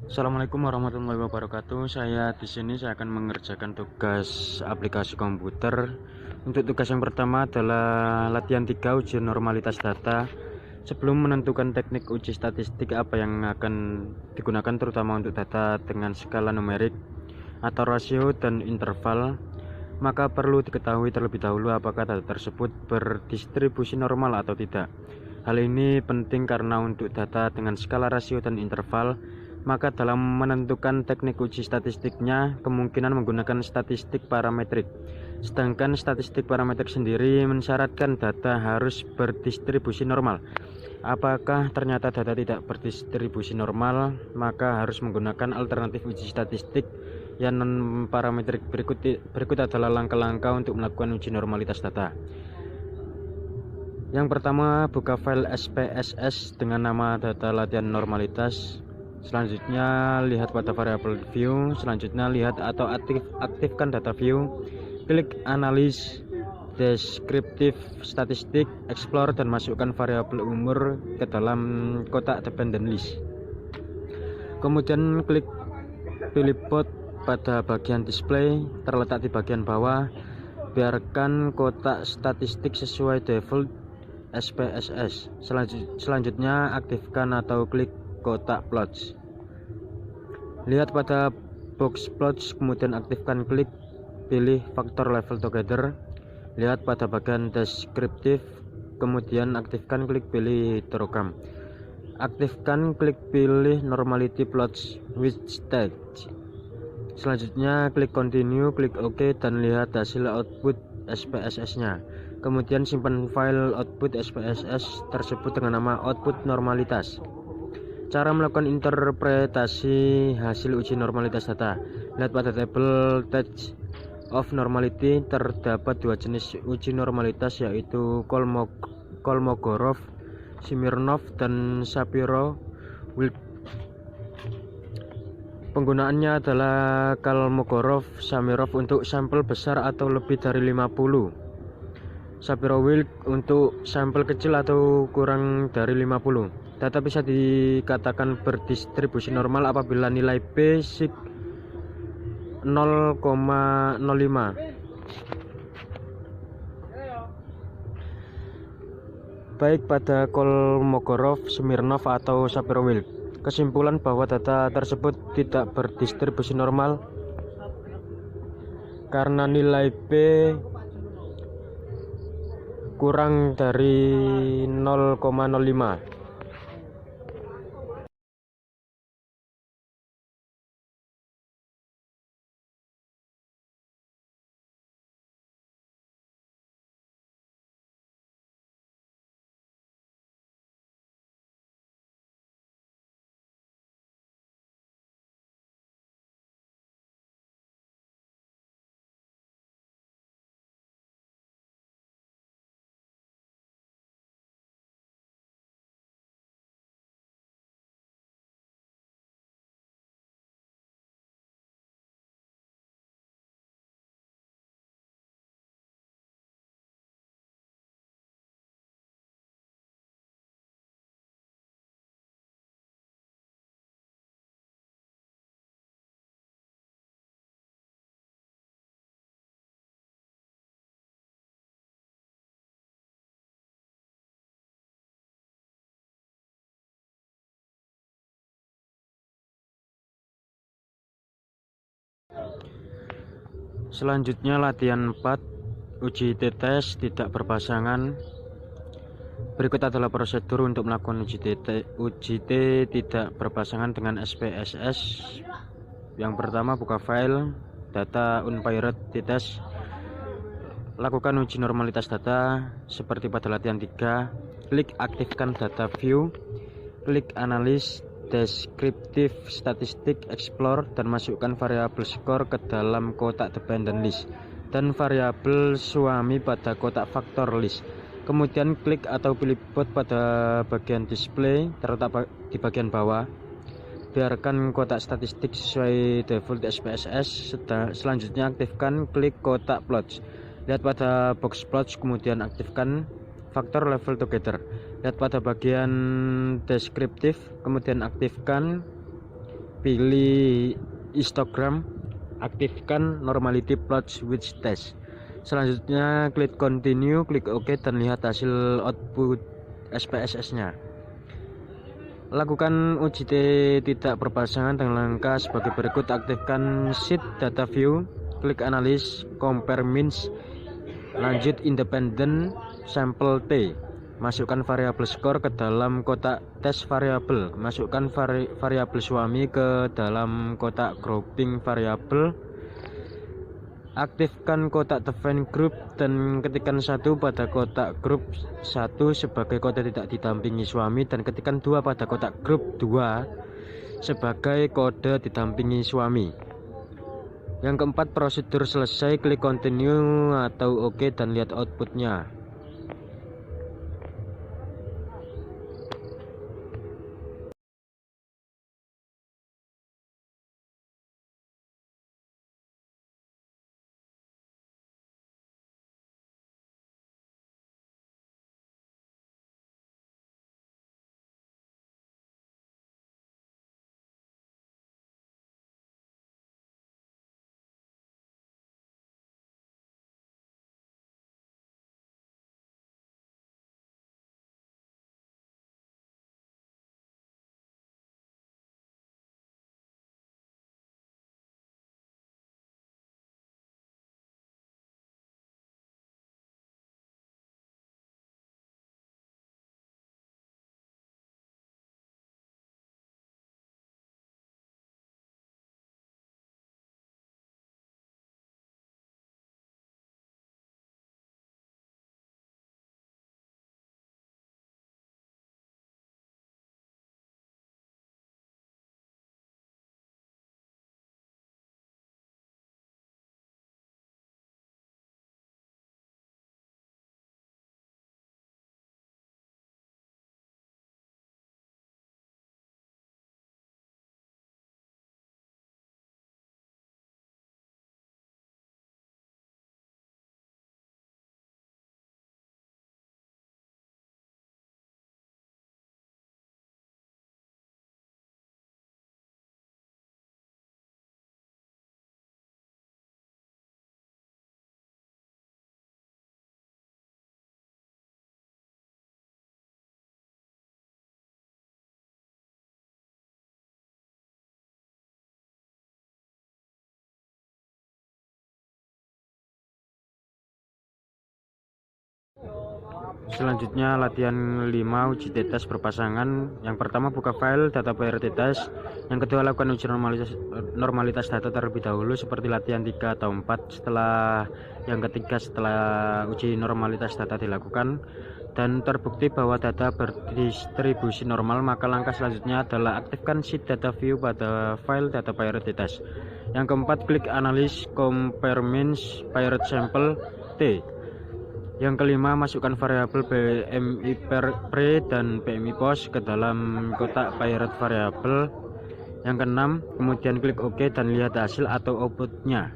Assalamualaikum warahmatullahi wabarakatuh. Saya akan mengerjakan tugas aplikasi komputer. Untuk tugas yang pertama adalah latihan 3 uji normalitas data. Sebelum menentukan teknik uji statistik apa yang akan digunakan terutama untuk data dengan skala numerik atau rasio dan interval, maka perlu diketahui terlebih dahulu apakah data tersebut berdistribusi normal atau tidak. Hal ini penting karena untuk data dengan skala rasio dan interval, maka dalam menentukan teknik uji statistiknya kemungkinan menggunakan statistik parametrik. Sedangkan statistik parametrik sendiri mensyaratkan data harus berdistribusi normal. Apakah ternyata data tidak berdistribusi normal, maka harus menggunakan alternatif uji statistik yang non parametrik. Berikut adalah langkah-langkah untuk melakukan uji normalitas data. Yang pertama, buka file SPSS dengan nama data latihan normalitas. Selanjutnya, lihat pada variabel view. Selanjutnya, lihat atau aktifkan data view. Klik analis, deskriptif, statistik, explore, dan masukkan variabel umur ke dalam kotak dependent list. Kemudian klik pilih port pada bagian display terletak di bagian bawah. Biarkan kotak statistik sesuai default SPSS. Selanjutnya aktifkan atau klik kotak plots. Lihat pada box plots, kemudian aktifkan klik pilih faktor level together. Lihat pada bagian deskriptif, kemudian aktifkan klik pilih histogram. Aktifkan klik pilih normality plots with stage. Selanjutnya klik continue, klik OK, dan lihat hasil output SPSS-nya. Kemudian simpan file output SPSS tersebut dengan nama output normalitas. Cara melakukan interpretasi hasil uji normalitas data. Lihat pada tabel test of normality. Terdapat dua jenis uji normalitas, yaitu Kolmogorov, Smirnov, dan Shapiro-Wilk. Penggunaannya adalah Kolmogorov Smirnov untuk sampel besar atau lebih dari 50, Shapiro-Wilk untuk sampel kecil atau kurang dari 50. Data bisa dikatakan berdistribusi normal apabila nilai B sig 0,05. Baik pada Kolmogorov, Smirnov, atau Shapiro-Wilk. Kesimpulan bahwa data tersebut tidak berdistribusi normal karena nilai B kurang dari 0,05. Selanjutnya latihan 4, uji t-test tidak berpasangan. Berikut adalah prosedur untuk melakukan uji T tidak berpasangan dengan SPSS. Yang pertama, buka file data unpaired t-test. Lakukan uji normalitas data seperti pada latihan 3. Klik aktifkan data view. Klik analis, deskriptif, statistik, explore, dan masukkan variabel skor ke dalam kotak dependent list dan variabel suami pada kotak faktor list. Kemudian klik atau pilih port pada bagian display terletak di bagian bawah. Biarkan kotak statistik sesuai default SPSS. Selanjutnya aktifkan klik kotak plots. Lihat pada box plots, kemudian aktifkan faktor level together. Lihat pada bagian deskriptif, kemudian aktifkan pilih histogram, aktifkan normality plot switch test. Selanjutnya klik continue, klik OK dan lihat hasil output SPSS-nya. Lakukan uji tidak berpasangan dengan langkah sebagai berikut. Aktifkan sheet data view, klik analis, compare means, lanjut independent sample T. Masukkan variabel skor ke dalam kotak tes variabel. Masukkan variabel suami ke dalam kotak grouping variabel. Aktifkan kotak define group dan ketikkan 1 pada kotak grup 1 sebagai kode tidak didampingi suami, dan ketikkan 2 pada kotak grup 2 sebagai kode didampingi suami. Yang keempat, prosedur selesai, klik continue atau OK dan lihat outputnya. Selanjutnya latihan 5 uji tes berpasangan. Yang pertama, buka file data PRT test. Yang kedua, lakukan uji normalitas data terlebih dahulu seperti latihan 3 atau 4. Setelah yang ketiga, setelah uji normalitas data dilakukan dan terbukti bahwa data berdistribusi normal, maka langkah selanjutnya adalah aktifkan sheet data view pada file data PRT test. Yang keempat, klik analis, compare means, pirate sample T. Yang kelima, masukkan variabel PMI pre dan PMI post ke dalam kotak pirate variabel. Yang keenam, kemudian klik OK dan lihat hasil atau outputnya.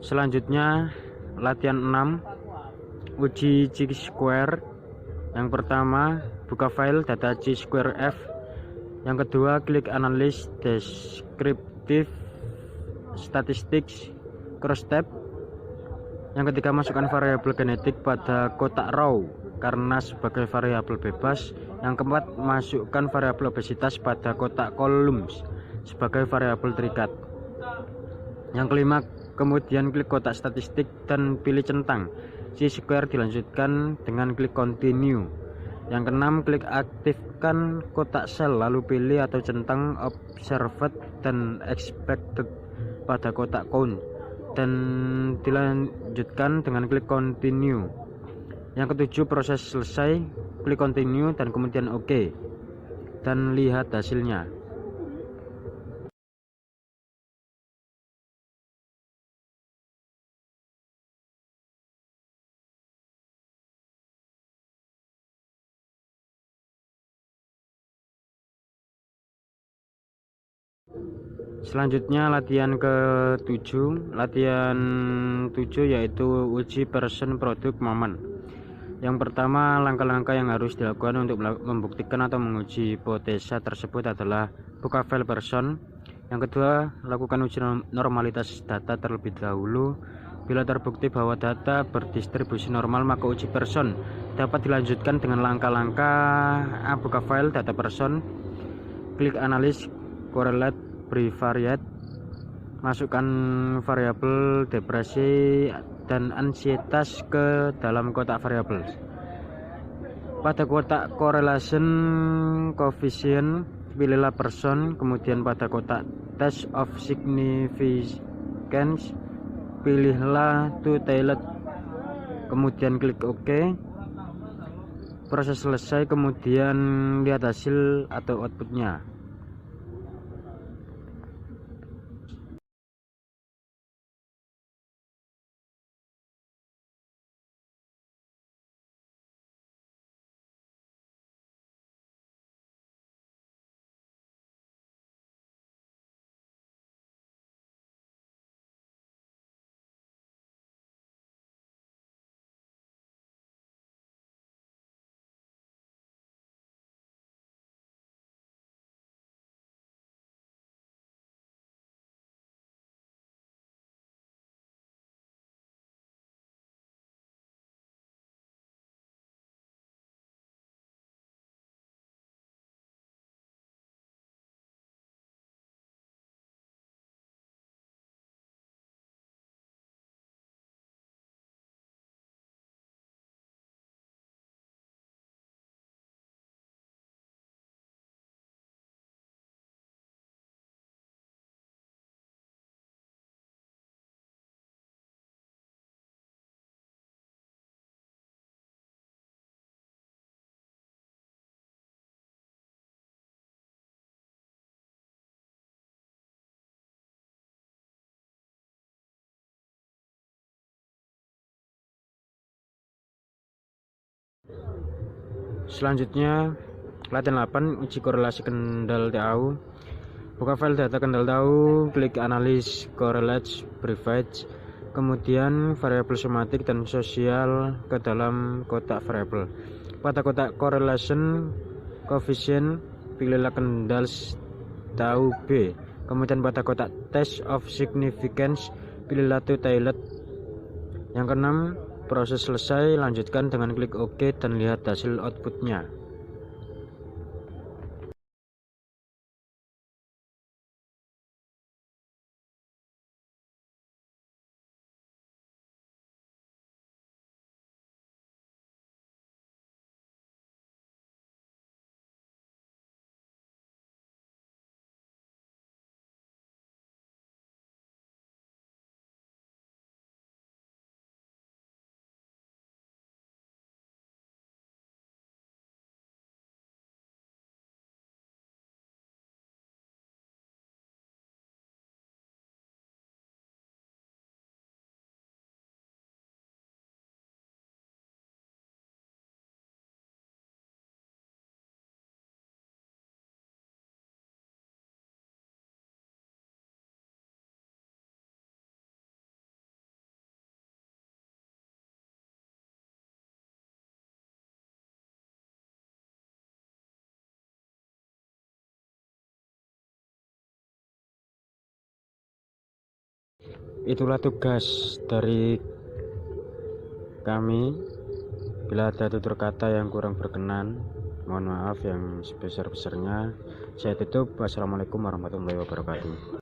Selanjutnya latihan 6, uji chi-square. Yang pertama, buka file data chi-square f. Yang kedua, klik analysis descriptive statistics cross tab. Yang ketiga, masukkan variabel genetik pada kotak raw karena sebagai variabel bebas. Yang keempat, masukkan variabel obesitas pada kotak columns sebagai variabel terikat. Yang kelima, kemudian klik kotak statistik dan pilih centang chi-square, dilanjutkan dengan klik continue. Yang keenam, klik aktifkan kotak sel lalu pilih atau centang observed dan expected pada kotak count dan dilanjutkan dengan klik continue. Yang ketujuh, proses selesai, klik continue dan kemudian OK dan lihat hasilnya. Selanjutnya latihan ke-7, latihan 7 yaitu uji person product moment. Yang pertama, langkah-langkah yang harus dilakukan untuk membuktikan atau menguji hipotesa tersebut adalah buka file person. Yang kedua, lakukan uji normalitas data terlebih dahulu. Bila terbukti bahwa data berdistribusi normal, maka uji person dapat dilanjutkan dengan langkah-langkah buka file data person, klik analysis, correlate, bivariate, masukkan variabel depresi dan ansietas ke dalam kotak variabel. Pada kotak correlation coefficient, pilihlah person, kemudian pada kotak test of significance, pilihlah two-tailed, kemudian klik OK. Proses selesai, kemudian lihat hasil atau outputnya. Selanjutnya latihan 8, uji korelasi kendal TAU. Buka file data kendal TAU, klik analysis, correlates, bivariate, kemudian variabel somatik dan sosial ke dalam kotak variabel. Pada kotak correlation coefficient, pilihlah kendal TAU B, kemudian pada kotak test of significance, pilihlah two-tailed. Yang keenam, proses selesai, lanjutkan dengan klik OK dan lihat hasil outputnya. itulah tugas dari kami. Bila ada tutur kata yang kurang berkenan, mohon maaf yang sebesar-besarnya. Saya tutup. Wassalamualaikum warahmatullahi wabarakatuh.